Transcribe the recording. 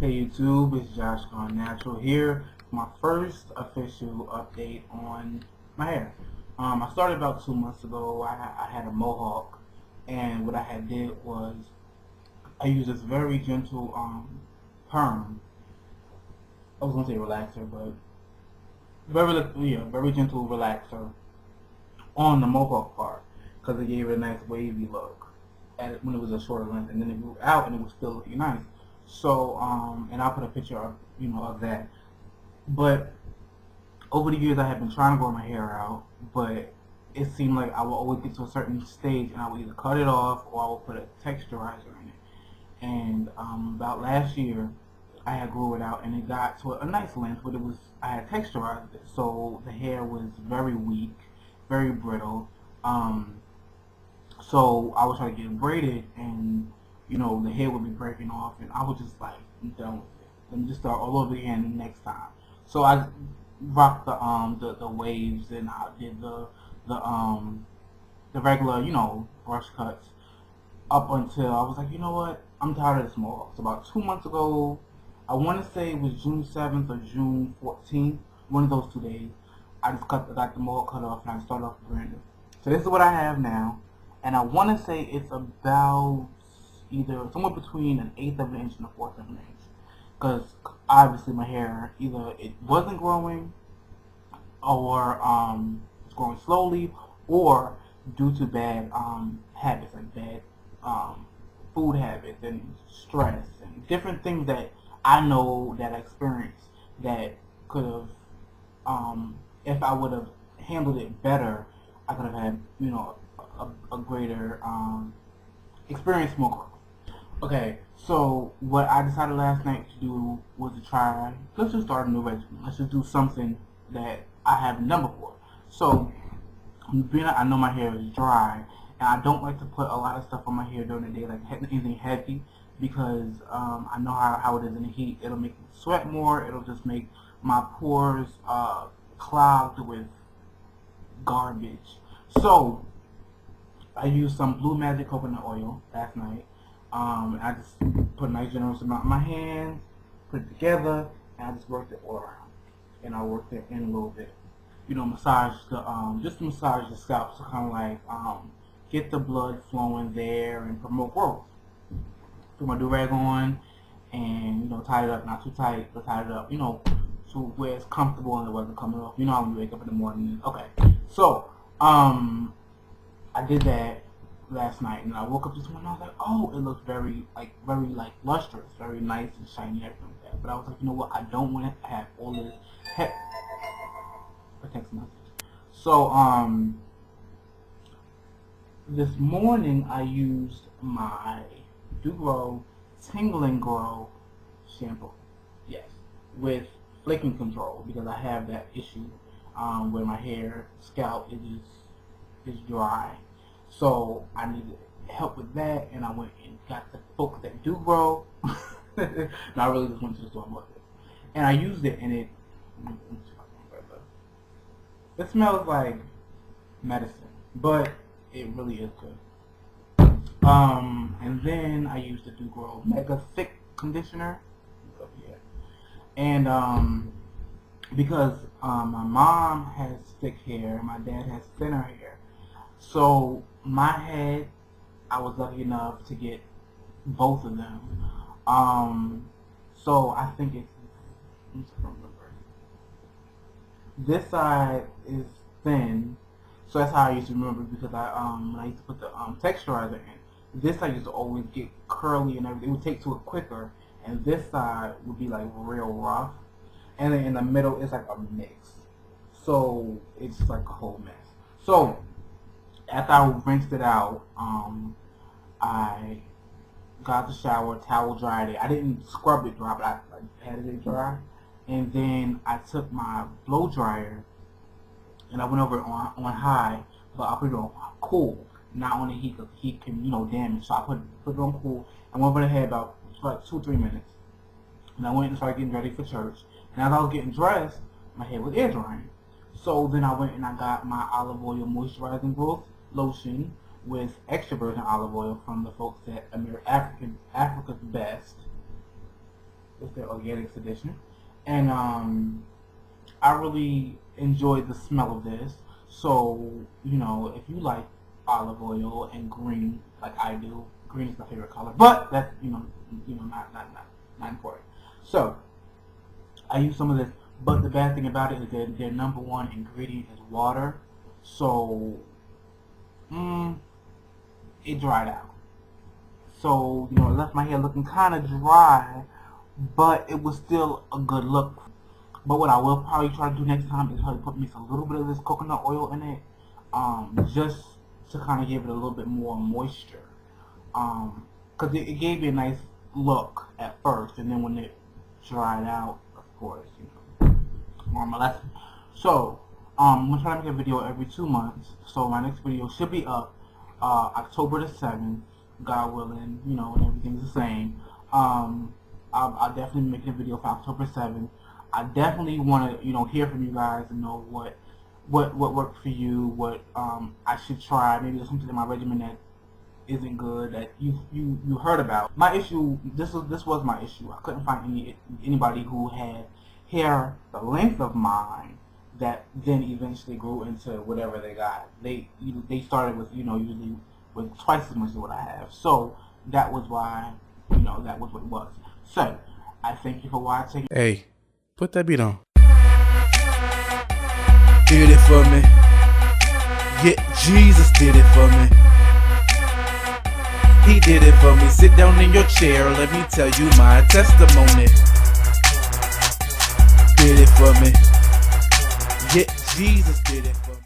Hey YouTube, it's Josh Gone Natural here. My first official update on my hair. I started about 2 months ago. I had a mohawk, and what I had did was I used this very gentle perm. I was gonna say relaxer, but very gentle relaxer on the mohawk part because it gave it a nice wavy look when it was a shorter length, and then it grew out and it was still looking nice. So, and I'll put a picture of, of that. But over the years, I have been trying to grow my hair out, but it seemed like I would always get to a certain stage, and I would either cut it off or I would put a texturizer in it. And about last year, I had grew it out, and it got to a nice length, but I had texturized it, so the hair was very weak, very brittle. So I was trying to get it braided, and the hair would be breaking off, and I was just like, I'm done with it. Let me just start all over again next time. So I rocked the waves, and I did the regular, brush cuts up until I was like, you know what? I'm tired of this mohawk. So about 2 months ago, I want to say it was June 7th or June 14th, one of those 2 days, I just got the mohawk cut off, and I started off brand new. So this is what I have now, and I want to say it's about either somewhere between an eighth of an inch and a fourth of an inch, because obviously my hair either it wasn't growing, or it's growing slowly, or due to bad habits, like bad food habits and stress and different things that I know that I experienced that could have, if I would have handled it better, I could have had a greater experience, more growth. Okay, so what I decided last night to do was to try, let's just start a new regimen. Let's just do something that I haven't done before. So, I know my hair is dry, and I don't like to put a lot of stuff on my hair during the day, like anything heavy, because I know how it is in the heat. It'll make me sweat more. It'll just make my pores clogged with garbage. So, I used some Blue Magic coconut oil last night. I just put a nice generous amount in my hands, put it together, and I just worked it all around. And I worked it in a little bit. Massage just massage the scalp to kind of like get the blood flowing there and promote growth. Put my do-rag on and tie it up, not too tight, but tie it up, to where it's comfortable and it wasn't coming off. You know how when you wake up in the morning. Okay, so I did that last night, and I woke up this morning and I was like, oh, it looks very lustrous, very nice and shiny, everything like that. But I was like, you know what, I don't want to have all this text message. So this morning I used my Do Grow Tingling Grow shampoo, yes, with flaking control, because I have that issue where my scalp is dry. So I needed help with that, and I went and got the folks that do grow. No, I really just went to the store and bought it. And I used it, and it smells like medicine, but it really is good. And then I used the Do Grow Mega Thick Conditioner. Yeah. And because my mom has thick hair, my dad has thinner hair. So my head, I was lucky enough to get both of them. So I think let's remember. This side is thin, so that's how I used to remember, because when I used to put the texturizer in, this side used to always get curly and everything. It would take to it quicker, and this side would be like real rough, and then in the middle it's like a mix. So it's like a whole mess. So after I rinsed it out, I got the shower, towel dried it. I didn't scrub it dry, but I patted it dry. And then I took my blow dryer and I went over it on high, but I put it on cool, not on the heat, because heat can, damage. So I put it on cool and went over the head about like 2-3 minutes. And I went and started getting ready for church. And as I was getting dressed, my hair was air drying. So then I went and I got my olive oil moisturizing growth lotion with extra virgin olive oil from the folks at Africa's Best. It's their organics edition, and I really enjoyed the smell of this. So you know, if you like olive oil and green like I do, green is my favorite color, but that's not important. So I use some of this, but the bad thing about it is that their number one ingredient is water. So it dried out. So, you know, it left my hair looking kind of dry, but it was still a good look. But what I will probably try to do next time is probably put me a little bit of this coconut oil in it, just to kind of give it a little bit more moisture. Because it gave me a nice look at first, and then when it dried out, of course, you know, more my lesson. So, I'm going to try to make a video every 2 months. So my next video should be up October the 7th. God willing, you know, and everything's the same. I'll definitely be making a video for October 7th. I definitely want to, you know, hear from you guys and know what worked for you, what I should try. Maybe there's something in my regimen that isn't good that you heard about. My issue, this was my issue. I couldn't find anybody who had hair the length of mine that then eventually grew into whatever they got. They started with, you know, usually with twice as much as what I have. So that was why, you know, that was what it was. So I thank you for watching. Hey, put that beat on. Did it for me. Yeah, Jesus did it for me. He did it for me. Sit down in your chair, let me tell you my testimony. Did it for me. Yeah, Jesus did it for me.